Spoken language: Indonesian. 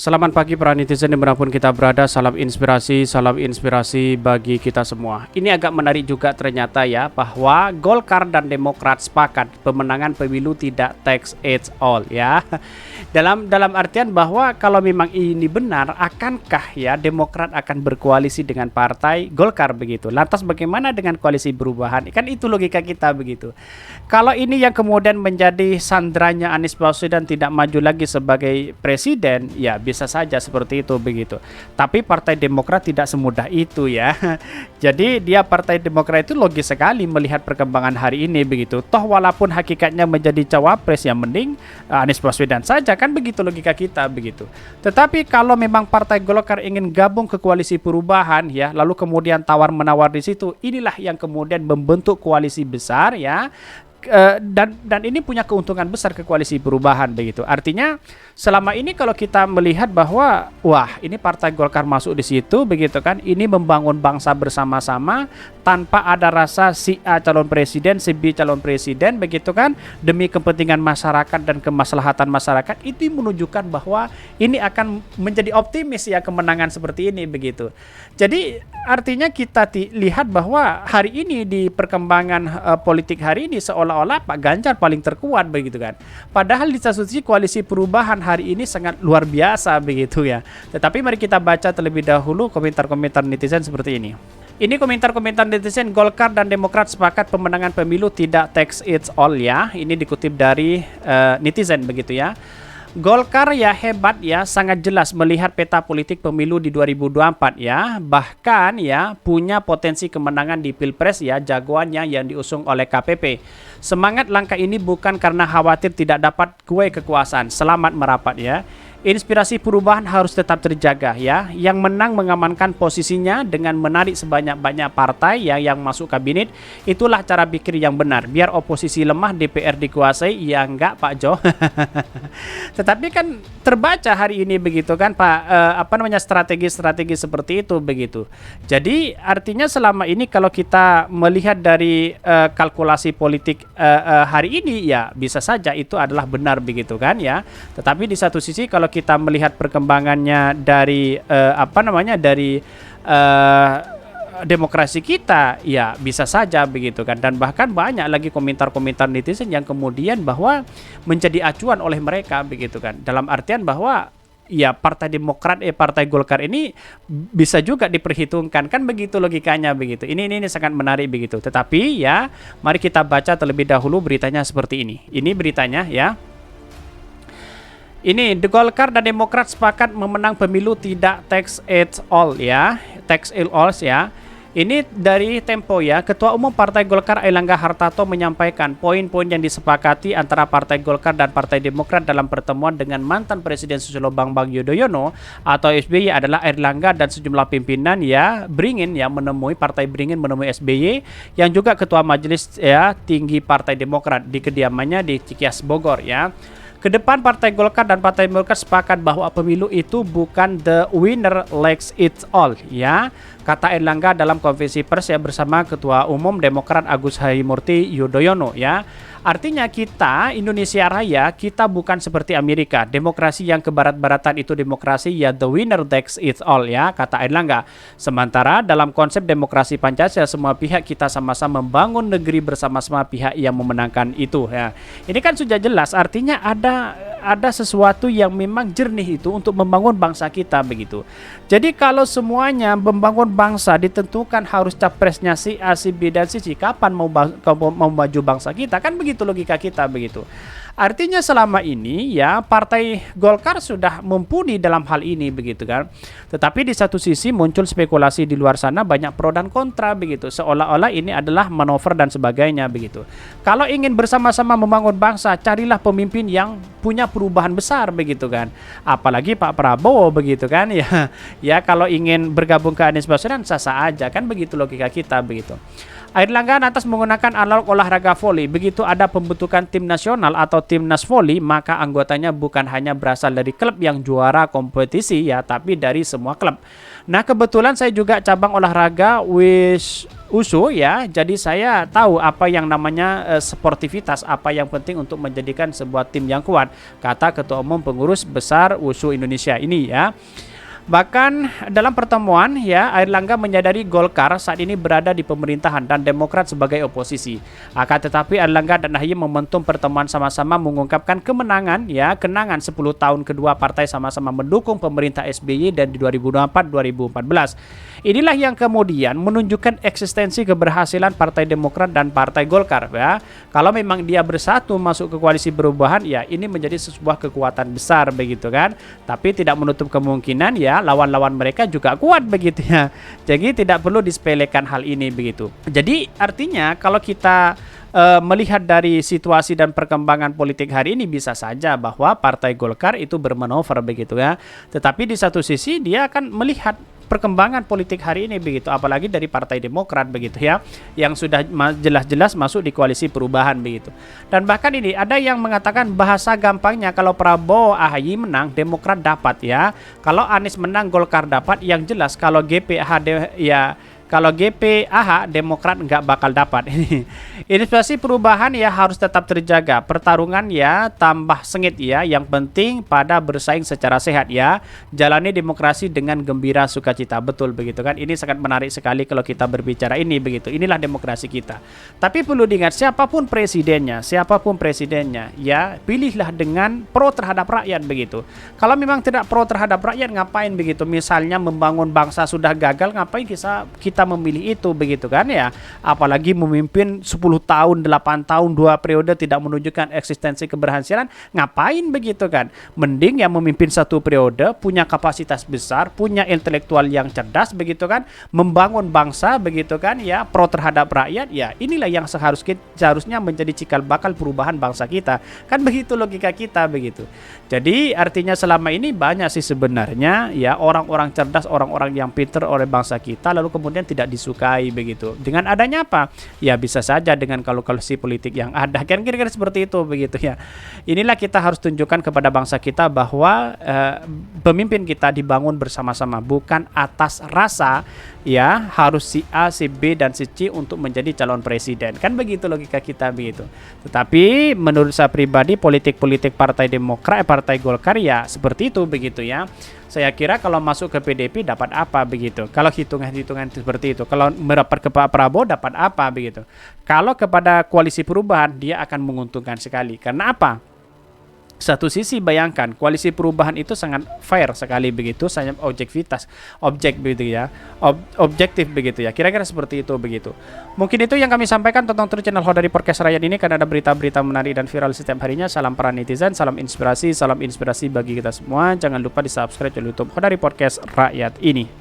Selamat pagi para netizen dimanapun kita berada, salam inspirasi bagi kita semua. Ini agak menarik juga ternyata ya, bahwa Golkar dan Demokrat sepakat pemenangan pemilu tidak tax it all ya. Dalam artian bahwa kalau memang ini benar, akankah ya Demokrat akan berkoalisi dengan partai Golkar begitu. Lantas bagaimana dengan koalisi perubahan? Kan itu logika kita begitu. Kalau ini yang kemudian menjadi sandranya Anies Baswedan tidak maju lagi sebagai presiden, ya bisa saja seperti itu begitu. Tapi Partai Demokrat tidak semudah itu ya. Jadi dia Partai Demokrat itu logis sekali melihat perkembangan hari ini begitu. Toh walaupun hakikatnya menjadi cawapres, yang mending Anies Baswedan saja, kan begitu logika kita begitu. Tetapi kalau memang Partai Golkar ingin gabung ke koalisi perubahan ya, lalu kemudian tawar-menawar di situ, inilah yang kemudian membentuk koalisi besar ya. Dan ini punya keuntungan besar ke koalisi perubahan begitu. Artinya selama ini kalau kita melihat bahwa wah ini Partai Golkar masuk di situ begitu kan, ini membangun bangsa bersama-sama tanpa ada rasa si A calon presiden, si B calon presiden begitu kan, demi kepentingan masyarakat dan kemaslahatan masyarakat, itu menunjukkan bahwa ini akan menjadi optimis ya kemenangan seperti ini begitu. Jadi artinya kita lihat bahwa hari ini di perkembangan politik hari ini seolah-olah Pak Ganjar paling terkuat begitu kan. Padahal di satu sisi koalisi perubahan hari ini sangat luar biasa begitu ya. Tetapi mari kita baca terlebih dahulu komentar-komentar netizen seperti ini. Ini komentar-komentar netizen, Golkar dan Demokrat sepakat pemenangan pemilu tidak tax it all ya. Ini dikutip dari netizen begitu ya. Golkar ya hebat ya, sangat jelas melihat peta politik pemilu di 2024 ya. Bahkan ya punya potensi kemenangan di Pilpres ya, jagoannya yang diusung oleh KPP. Semangat langkah ini bukan karena khawatir tidak dapat kue kekuasaan. Selamat merapat ya. Inspirasi perubahan harus tetap terjaga ya. Yang menang mengamankan posisinya dengan menarik sebanyak-banyak partai yang masuk kabinet. Itulah cara pikir yang benar. Biar oposisi lemah, DPR dikuasai. Ya enggak Pak Jo. Tetapi kan terbaca hari ini begitu kan Pak, strategi-strategi seperti itu begitu. Jadi artinya selama ini kalau kita melihat dari kalkulasi politik hari ini ya bisa saja itu adalah benar begitu kan ya. Tetapi di satu sisi kalau kita melihat perkembangannya dari demokrasi kita ya bisa saja begitu kan. Dan bahkan banyak lagi komentar-komentar netizen yang kemudian bahwa menjadi acuan oleh mereka begitu kan, dalam artian bahwa ya Partai Demokrat Partai Golkar ini bisa juga diperhitungkan, kan begitu logikanya begitu. Ini sangat menarik begitu. Tetapi ya mari kita baca terlebih dahulu beritanya seperti ini. Ini beritanya ya. Ini The Golkar dan Demokrat sepakat memenang pemilu tidak tax it all ya. Tax it all ya. Ini dari Tempo ya. Ketua Umum Partai Golkar Airlangga Hartarto menyampaikan poin-poin yang disepakati antara Partai Golkar dan Partai Demokrat dalam pertemuan dengan mantan Presiden Susilo Bambang Yudhoyono atau SBY adalah Airlangga dan sejumlah pimpinan ya Beringin ya menemui Partai Beringin menemui SBY yang juga Ketua Majelis ya Tinggi Partai Demokrat di kediamannya di Cikias Bogor ya. Kedepan Partai Golkar dan Partai Demokrat sepakat bahwa pemilu itu bukan the winner likes it all ya, kata Airlangga dalam konferensi pers ya bersama Ketua Umum Demokrat Agus Harimurti Yudhoyono ya. Artinya kita Indonesia Raya, kita bukan seperti Amerika. Demokrasi yang kebarat-baratan itu demokrasi ya the winner takes it all ya, kata Airlangga. Sementara dalam konsep demokrasi Pancasila semua pihak kita sama-sama membangun negeri bersama-sama pihak yang memenangkan itu ya. Ini kan sudah jelas artinya ada sesuatu yang memang jernih itu untuk membangun bangsa kita begitu. Jadi kalau semuanya membangun bangsa ditentukan harus capresnya si A, si B dan si C, kapan mau maju bangsa kita, kan begitu logika kita begitu. Artinya selama ini ya Partai Golkar sudah mumpuni dalam hal ini begitu kan. Tetapi di satu sisi muncul spekulasi di luar sana banyak pro dan kontra begitu. Seolah-olah ini adalah manuver dan sebagainya begitu. Kalau ingin bersama-sama membangun bangsa, carilah pemimpin yang punya perubahan besar begitu kan. Apalagi Pak Prabowo begitu kan ya. Ya kalau ingin bergabung ke Anies Baswedan sah-sah aja, kan begitu logika kita begitu. Airlangga atas menggunakan analog olahraga voli. Begitu ada pembentukan tim nasional atau timnas voli, maka anggotanya bukan hanya berasal dari klub yang juara kompetisi ya, tapi dari semua klub. Nah, kebetulan saya juga cabang olahraga Wushu ya. Jadi saya tahu apa yang namanya sportivitas, apa yang penting untuk menjadikan sebuah tim yang kuat. Kata Ketua Umum Pengurus Besar Wushu Indonesia ini ya. Bahkan dalam pertemuan ya, Airlangga menyadari Golkar saat ini berada di pemerintahan dan Demokrat sebagai oposisi. Akan tetapi Airlangga dan AHY momentum pertemuan sama-sama mengungkapkan kemenangan ya, kenangan 10 tahun kedua partai sama-sama mendukung pemerintah SBY dan di 2024-2014. Inilah yang kemudian menunjukkan eksistensi keberhasilan Partai Demokrat dan Partai Golkar ya. Kalau memang dia bersatu masuk ke koalisi perubahan ya, ini menjadi sebuah kekuatan besar begitu kan. Tapi tidak menutup kemungkinan ya lawan-lawan mereka juga kuat begitu ya. Jadi tidak perlu disepelekan hal ini begitu. Jadi artinya kalau kita melihat dari situasi dan perkembangan politik hari ini, bisa saja bahwa Partai Golkar itu bermanuver begitu ya. Tetapi di satu sisi dia akan melihat perkembangan politik hari ini begitu, apalagi dari Partai Demokrat begitu ya, yang sudah jelas-jelas masuk di koalisi perubahan begitu. Dan bahkan ini ada yang mengatakan bahasa gampangnya kalau Prabowo AHY menang Demokrat dapat ya, kalau Anies menang Golkar dapat, yang jelas kalau GPH ya, kalau GPAH Demokrat nggak bakal dapat. Inspirasi perubahan ya harus tetap terjaga. Pertarungan ya tambah sengit ya. Yang penting pada bersaing secara sehat ya. Jalani demokrasi dengan gembira sukacita. Betul begitu kan. Ini sangat menarik sekali kalau kita berbicara ini begitu. Inilah demokrasi kita. Tapi perlu diingat siapapun presidennya ya, pilihlah dengan pro terhadap rakyat begitu. Kalau memang tidak pro terhadap rakyat ngapain begitu? Misalnya membangun bangsa sudah gagal, ngapain kita memilih itu begitu kan ya, apalagi memimpin 10 tahun 8 tahun 2 periode tidak menunjukkan eksistensi keberhasilan, ngapain begitu kan. Mending yang memimpin 1 periode punya kapasitas besar, punya intelektual yang cerdas begitu kan, membangun bangsa begitu kan ya, pro terhadap rakyat ya, inilah yang seharusnya menjadi cikal bakal perubahan bangsa kita kan, begitu logika kita begitu. Jadi artinya selama ini banyak sih sebenarnya ya orang-orang cerdas, orang-orang yang pintar oleh bangsa kita, lalu kemudian tidak disukai begitu. Dengan adanya apa? Ya bisa saja dengan kalkulasi politik yang ada. Kan kira-kira seperti itu begitu ya. Inilah kita harus tunjukkan kepada bangsa kita bahwa pemimpin kita dibangun bersama-sama, bukan atas rasa ya harus si A, si B dan si C untuk menjadi calon presiden. Kan begitu logika kita begitu. Tetapi menurut saya pribadi politik-politik Partai Demokrat, Partai Golkar ya seperti itu begitu ya. Saya kira kalau masuk ke PDP dapat apa begitu. Kalau hitungan-hitungan seperti itu. Kalau merapat ke Pak Prabowo dapat apa begitu. Kalau kepada koalisi perubahan dia akan menguntungkan sekali. Karena apa? Satu sisi bayangkan koalisi perubahan itu sangat fair sekali begitu, sangat objektif begitu ya, objektif begitu ya, kira-kira seperti itu begitu. Mungkin itu yang kami sampaikan. Tonton terus channel Hodari Podcast Rakyat ini karena ada berita-berita menarik dan viral setiap harinya. Salam para netizen, salam inspirasi bagi kita semua. Jangan lupa di subscribe channel YouTube Hodari Podcast Rakyat ini.